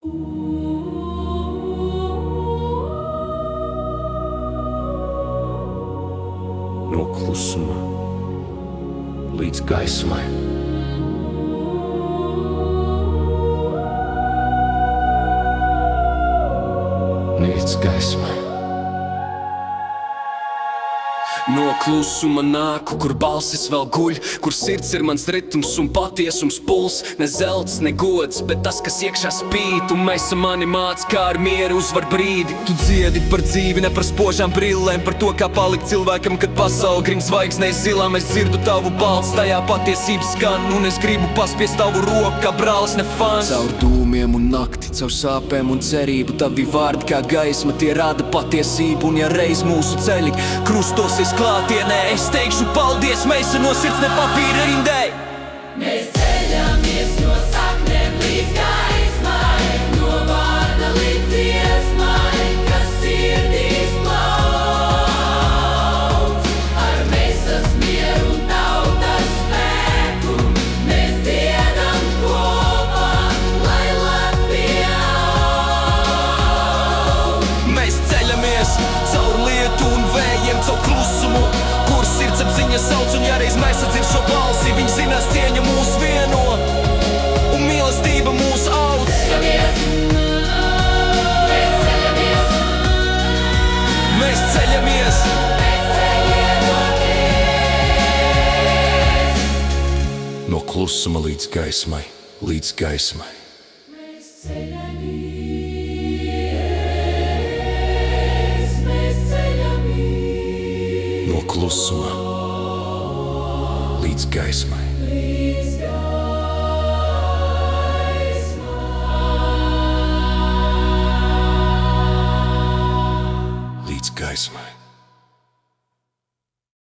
No klusuma līdz gaismai. Līdz gaismai. No klusuma nāku, kur balsis vēl guļ, kur sirds ir mans ritms un patiesums puls. Ne zelts, ne gods, bet tas, kas iekšā spīd. Un mēs mani māc, kā ar mieru uzvar brīdi. Tu dziedi par dzīvi, ne par spožām brillēm, par to, kā palikt cilvēkam, kad pasaule griņ zvaigznēs zilām. Es dzirdu tavu balss, tajā patiesība skan, un es gribu paspiest tavu roku, kā brālis, ne fans. Caur dūmiem un nakti, caur sāpēm un cerību, tavi vārdi kā gaisma, tie rada patiesību. Un ja reiz mūsu ceļi krustosies klātienē, es teikšu paldies, mēs no sirds ne papīra rindē. Mēs ceļamies no saknēm līdz gaismai, no vārda līdz dziesmai, kas sirdīs plauc. Ar mesas mieru un tautas spēku mēs dziedam kopā, lai Latvija aug. Mēs ceļamies caur lietu un vējiem, caur klusumu, kur sirds apziņa sauc. Un ja reiz mēs sadzird šo balsi, viņi zinās cieņa mūs vieno, un mīlestība mūs audz. Mēs ceļamies. No klusuma līdz gaismai, līdz gaismai. No klusuma līdz gaismai. Līdz gaismai.